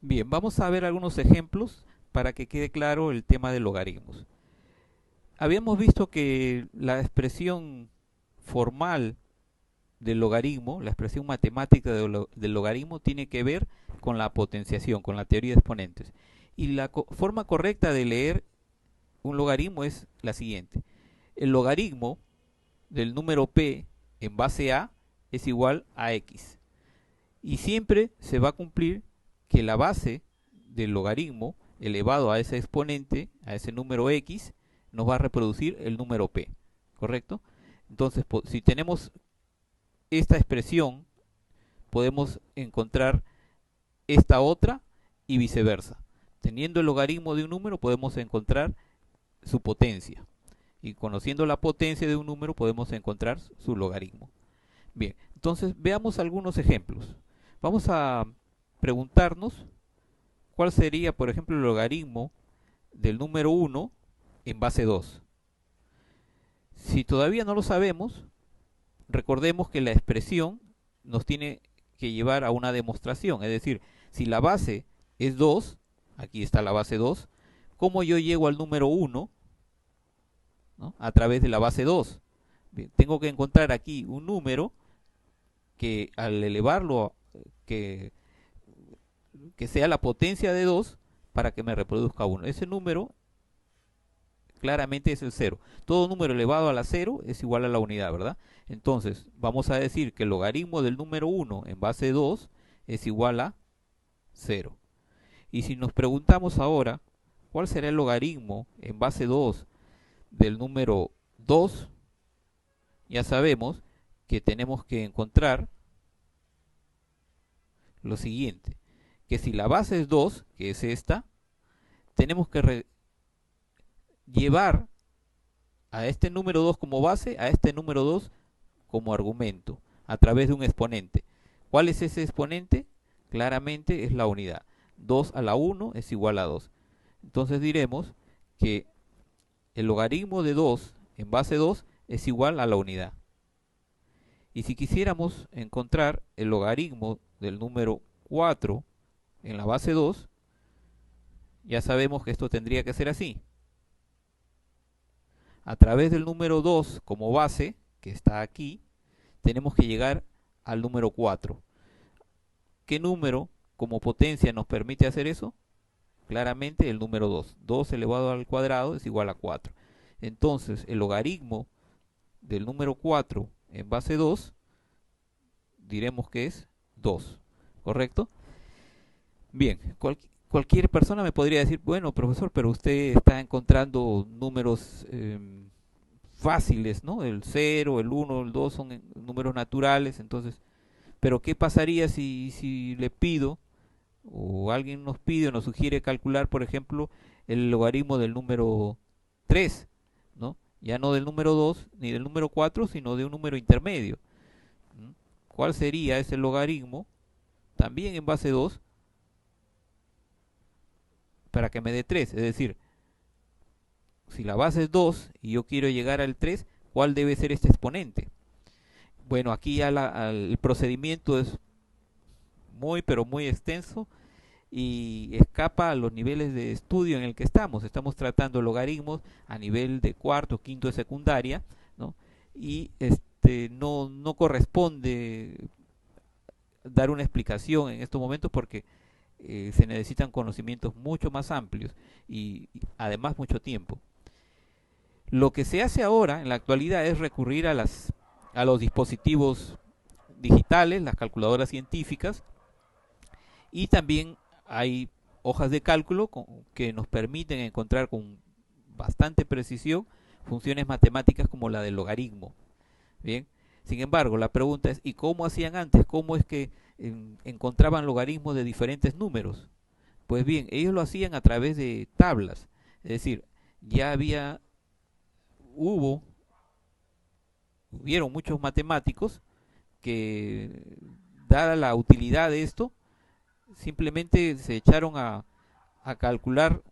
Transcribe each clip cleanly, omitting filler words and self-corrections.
Bien, vamos a ver algunos ejemplos para que quede claro el tema de logaritmos. Habíamos visto que la expresión formal del logaritmo, la expresión matemática del logaritmo, tiene que ver con la potenciación, con la teoría de exponentes. Y la forma correcta de leer un logaritmo es la siguiente. El logaritmo del número p en base a es igual a x. Y siempre se va a cumplir que la base del logaritmo elevado a ese exponente, a ese número x, nos va a reproducir el número p, ¿correcto? Entonces, si tenemos esta expresión, podemos encontrar esta otra y viceversa. Teniendo el logaritmo de un número, podemos encontrar su potencia. Y conociendo la potencia de un número, podemos encontrar su logaritmo. Bien, entonces veamos algunos ejemplos. Vamos a preguntarnos cuál sería, por ejemplo, el logaritmo del número 1 en base 2. Si todavía no lo sabemos, recordemos que la expresión nos tiene que llevar a una demostración. Es decir, si la base es 2, aquí está la base 2, ¿cómo yo llego al número 1? ¿No? A través de la base 2. Bien, tengo que encontrar aquí un número que al elevarlo, que, que sea la potencia de 2 para que me reproduzca 1. Ese número claramente es el cero. Todo número elevado a la cero es igual a la unidad, ¿verdad? Entonces, vamos a decir que el logaritmo del número 1 en base 2 es igual a cero. Y si nos preguntamos ahora, ¿cuál será el logaritmo en base 2 del número 2? Ya sabemos que tenemos que encontrar lo siguiente, que si la base es 2, que es esta, tenemos que llevar a este número 2 como base, a este número 2 como argumento, a través de un exponente. ¿Cuál es ese exponente? Claramente es la unidad. 2 a la 1 es igual a 2. Entonces diremos que el logaritmo de 2 en base 2 es igual a la unidad. Y si quisiéramos encontrar el logaritmo del número 4 en la base 2, ya sabemos que esto tendría que ser así. A través del número 2 como base, que está aquí, tenemos que llegar al número 4. ¿Qué número como potencia nos permite hacer eso? Claramente el número 2. 2 elevado al cuadrado es igual a 4. Entonces, el logaritmo del número 4 en base 2, diremos que es 2. ¿Correcto? Bien, cualquier persona me podría decir, bueno, profesor, pero usted está encontrando números fáciles, ¿no? El 0, el 1, el 2 son números naturales, entonces, pero ¿qué pasaría si le pido, o alguien nos pide o nos sugiere calcular, por ejemplo, el logaritmo del número 3, ¿no? Ya no del número 2 ni del número 4, sino de un número intermedio. ¿Mm? ¿Cuál sería ese logaritmo? También en base 2 para que me dé 3. Es decir, si la base es 2 y yo quiero llegar al 3, ¿cuál debe ser este exponente? Bueno, aquí ya el procedimiento es muy, pero muy extenso y escapa a los niveles de estudio en el que estamos. Estamos tratando logaritmos a nivel de cuarto, quinto de secundaria, ¿no? Y no corresponde dar una explicación en estos momentos porque se necesitan conocimientos mucho más amplios y además mucho tiempo. Lo que se hace ahora en la actualidad es recurrir a los dispositivos digitales, las calculadoras científicas, y también hay hojas de cálculo que nos permiten encontrar con bastante precisión funciones matemáticas como la del logaritmo. Bien, sin embargo, la pregunta es, ¿y cómo hacían antes? ¿Cómo es que encontraban logaritmos de diferentes números? Pues bien, ellos lo hacían a través de tablas, es decir, ya hubo, hubieron muchos matemáticos que, dada la utilidad de esto, simplemente se echaron a calcular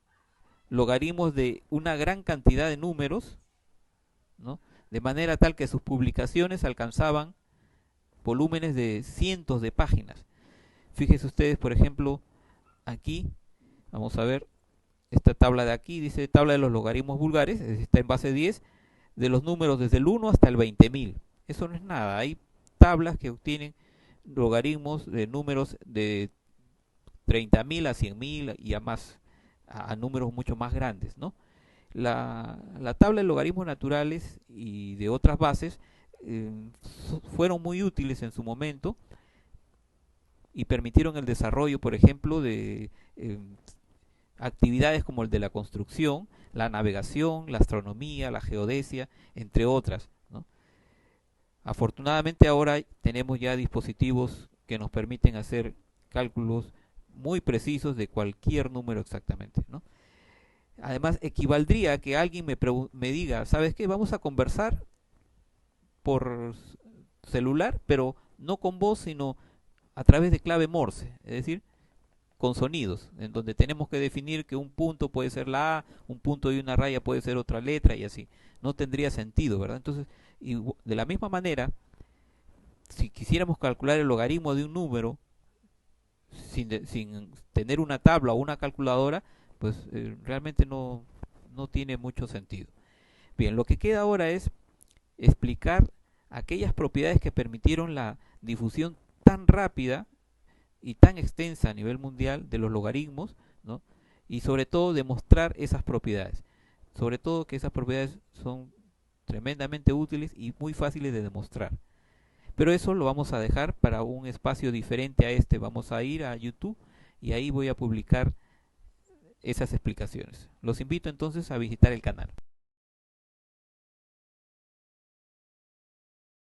logaritmos de una gran cantidad de números, ¿no? De manera tal que sus publicaciones alcanzaban volúmenes de cientos de páginas. Fíjense ustedes, por ejemplo, aquí, vamos a ver, esta tabla de aquí dice tabla de los logaritmos vulgares, está en base 10, de los números desde el 1 hasta el 20.000. Eso no es nada, hay tablas que obtienen logaritmos de números de 30.000 a 100.000 y a más, a números mucho más grandes, ¿no? La tabla de logaritmos naturales y de otras bases eh, fueron muy útiles en su momento y permitieron el desarrollo, por ejemplo, de actividades como el de la construcción, la navegación, la astronomía, la geodesia, entre otras, ¿no? Afortunadamente ahora tenemos ya dispositivos que nos permiten hacer cálculos muy precisos de cualquier número exactamente, ¿no? Además, equivaldría a que alguien me diga, ¿sabes qué? Vamos a conversar por celular, pero no con voz, sino a través de clave Morse, es decir, con sonidos, en donde tenemos que definir que un punto puede ser la A, un punto y una raya puede ser otra letra y así. No tendría sentido, ¿verdad? Entonces, de la misma manera, si quisiéramos calcular el logaritmo de un número sin tener una tabla o una calculadora, pues realmente no tiene mucho sentido. Bien, lo que queda ahora es explicar aquellas propiedades que permitieron la difusión tan rápida y tan extensa a nivel mundial de los logaritmos, ¿no? Y sobre todo demostrar esas propiedades. Sobre todo que esas propiedades son tremendamente útiles y muy fáciles de demostrar. Pero eso lo vamos a dejar para un espacio diferente a este. Vamos a ir a YouTube y ahí voy a publicar esas explicaciones. Los invito entonces a visitar el canal.